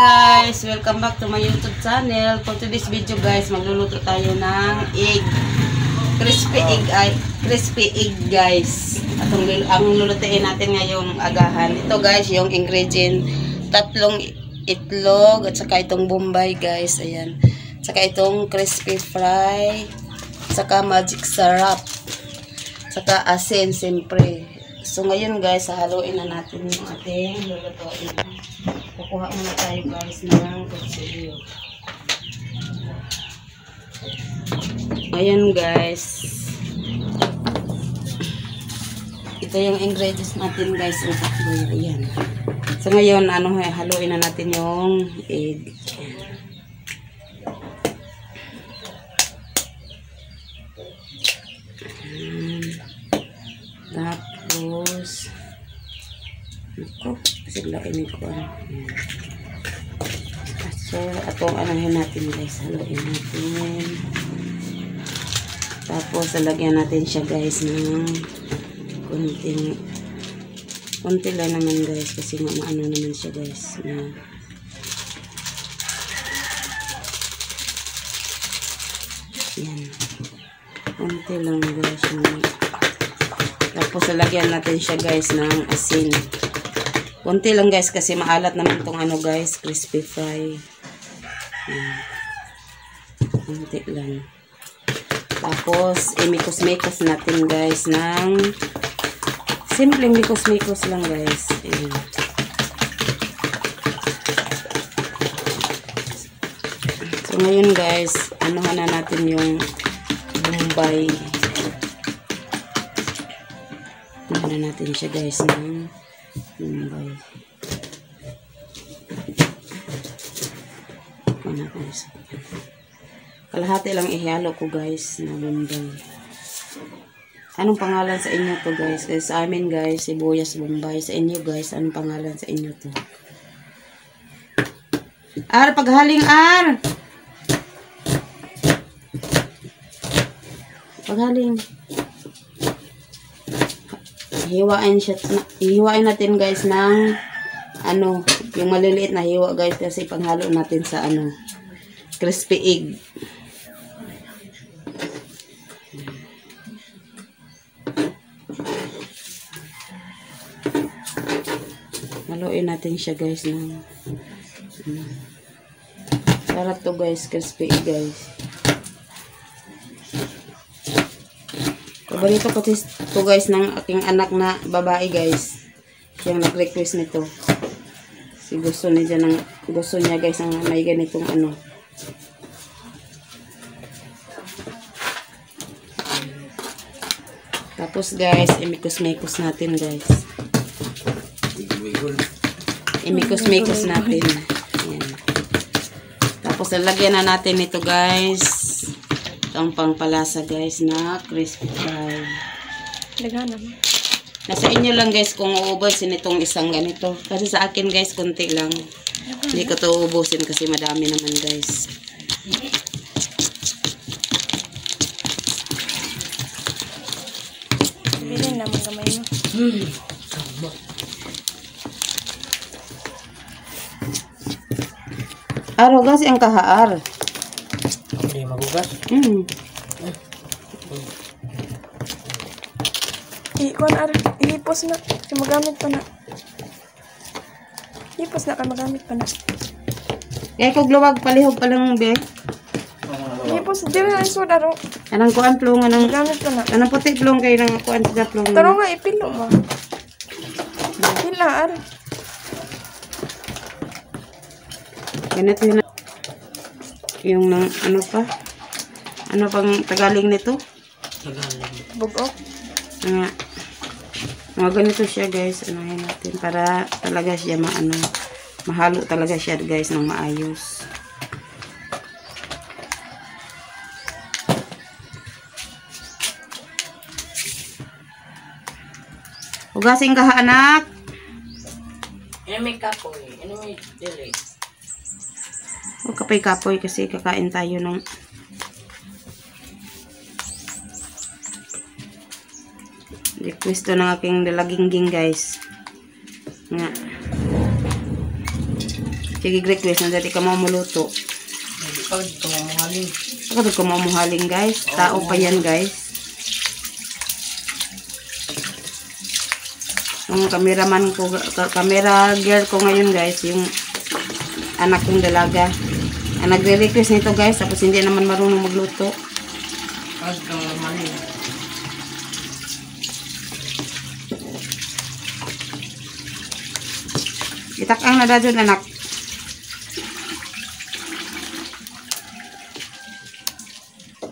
guys! Welcome back to my YouTube channel. For today's video guys, magluluto tayo ng egg. Crispy egg guys. At ang lulutuin natin ngayong agahan. Ito guys, yung ingredient. 3 itlog at saka itong bombay guys. Ayan. Saka itong crispy fry. Saka magic syrup. Saka asin siyempre. So ngayon guys, haluin na natin yung ating lulutuin. Kukuha muna tayo guys ng kutsilyo. Ayan guys. Ito yung ingredients natin guys. Ayan. So ngayon, haluin na natin yung egg. Tapos sigla ini ko. So atong anahin natin guys, haluin natin. Tapos lalagyan natin siya guys ng konti lang naman guys kasi maano naman siya guys na yan. Konti lang guys. Tapos lalagyan natin siya guys ng asin. Konti lang guys kasi maalat naman itong guys, crispy fry. Konti lang. Tapos imikos-mikos natin guys ng simpleng mikos-mikos lang guys. So ngayon guys, anuhan na natin yung bombay. Anuhan na natin siya guys ng bombay. Kalahati lang ihalo ko guys na bombay. Anong pangalan sa inyo to guys? Kasi sa amin guys, sibuyas bombay. Sa inyo guys, anong pangalan sa inyo to? Ar, paghaling ar! Paghaling. Hiwain natin guys ng yung maliliit na hiwa guys kasi panghalo natin sa crispy egg. Haluin natin siya guys ng sarap to guys, crispy egg guys. Paborito ko to guys ng aking anak na babae guys. Siyang nag-request nito. Si gusto niya guys ang may ganitong Tapos guys, imikos-mikos natin guys. Imikos-mikos natin. Ayan. Tapos lalagyan na natin ito guys. Itong pangpalasa guys na crispy fry. Nasa inyo lang guys kung uubusin itong isang ganito. Kasi sa akin guys, konti lang. Hindi ko ito uubusin kasi madami naman guys. Bilhin naman kamay mo. Aro gas ang kahaar. Hindi magugas. Ihipos na. Kasi magamit pa na. Ihipos na ka magamit pa na. Kaya kog luwag palihog pa lang be. Ihipos. Dili na isod aro. Anang kuan plong magamit pa na. Anang puti plong kay nang kuan sa plong. Taro nga ipilo mo. Hila ar. Ganito yung ano pang Tagaling nito? Bugok. Mga ganito siya guys, anahin natin para talaga siya mahalo talaga siya guys ng maayos. Hugasin ka anak. Ano may kapoy? Ano may dili? Huwag kapoy-kapoy kasi kakain tayo ng request to ng aking dalagingging guys. Nga. tig-request na dati ka mo muluto. Hindi pa dito mamuhalin. Ako ko mamuhaling guys. Tao pa yan guys. Ang cameraman ko, camera girl ko ngayon guys, yung anak kong dalaga. Ang nagre-request nito guys, tapos hindi naman marunong magluto. Pag mamuhalin. Itak-ang na dadyon anak.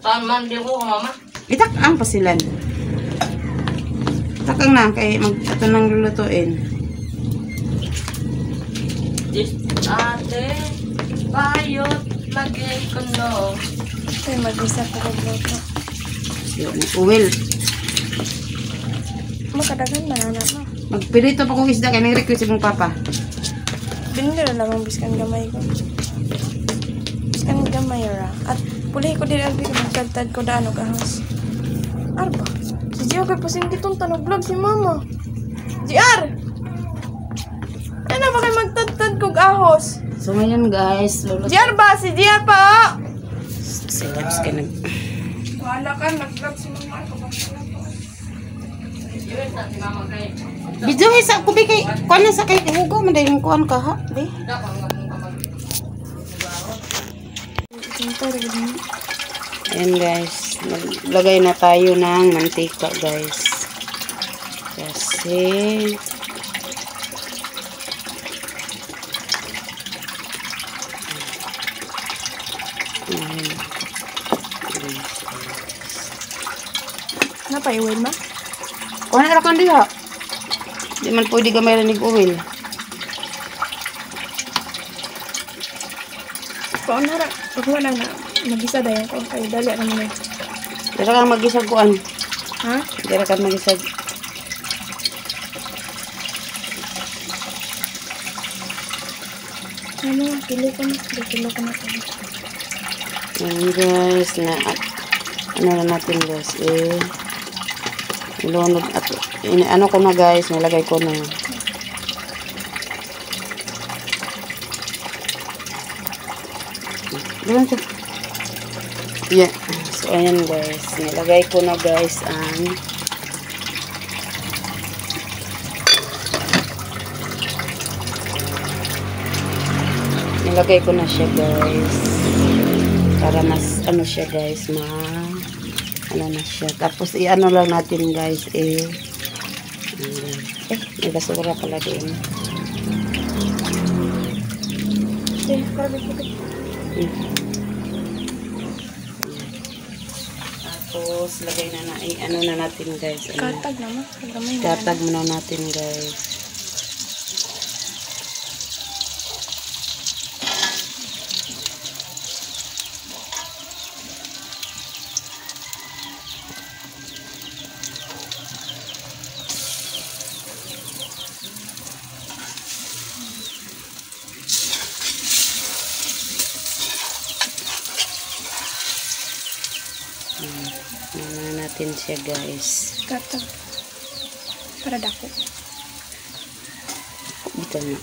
Taman din ko, mama. Itak-ang pasilan. Itak-ang na, kay ito nang lulutuin. Ate, bayot, lagay ko no. Ay, mag-isa ko magluto. Yun, uwil. Makadagan banana mo. Magpilito pa kong isda, kaya nang-request mong papa. Binili na lang ang biskan gamay ko. Biskan gamay ra. At puli ko din ang magtagtad ko daan og ahos. Arba. Si Gio kay pasin kitong tanog vlog si mama. GR! Ano ba kay magtagtad kog ahos? So ngayon guys, luluto. GR ba? Si GR pa! Silabs ka nag... Wala ka, nag-vlog si mama. Yun na, si mama kayo. Bidyo sa kubi kay kuan na sa kay hugo man dai kuan ka ha, be. Dapat ang gamong kapag. Tinta rin din. Ayan guys, maglagay na tayo ng mantika guys. Kasi Napaiwin ma? kuan na kan diha. Di man pwede gamay rin oil. Kung nara, pag wala na, mag-isa dayan ko. Ay, dali ang mga. Dira kang magisag kuan. Ha? Dira kang magisag. Ano, pili ko na. Pili ko na. Ayan guys, na ano na natin guys, ilunod at ano ko na guys, nilagay ko na. Yeah. So ayan guys, nilagay ko na guys ang nilagay ko na siya guys para mas ano siya guys, ano na siya. Tapos i-ano lang natin guys, may basura pala din. Tapos lagay na ano na natin guys. Katag naman. Katag muna natin guys. Ano natin siya guys. Katag. Para dako. Dito na.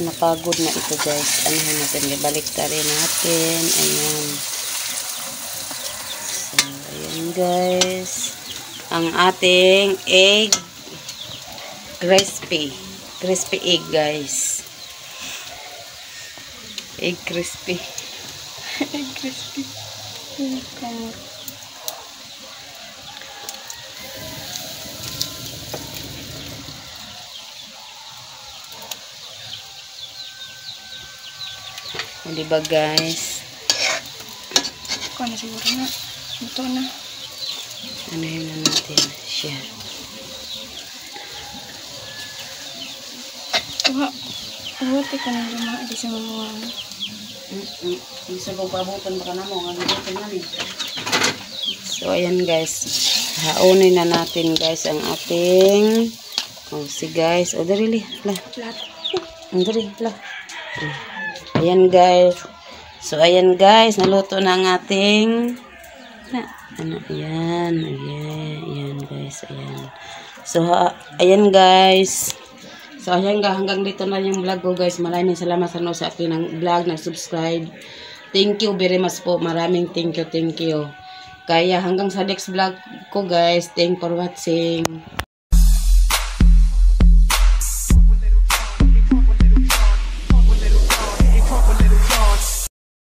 Napagod na ito guys. Ano natin? Balik rin natin. Ayan. So, ayan guys. Ang ating egg crispy. Crispy egg guys. Egg crispy. Egg crispy. Kamot. O, diba guys? Kuha na siguro na. Ito na. Ano yun na natin siya. Kuha. Uwati ka na lima. Di sa mamuha. Isa ko pabutan baka na mo. So ayan guys. Haunin na natin guys ang ating si guys. O darili. Flat. Dari. Ayan guys. So ayan guys. Naluto na ang ating ayan guys. Ayan. So ayan guys. So hanggang dito na yung vlog ko guys. Maraming salamat sa sa akin ng vlog, nag-subscribe. Thank you very much po. Maraming thank you. Kaya hanggang sa next vlog ko guys. Thank for watching.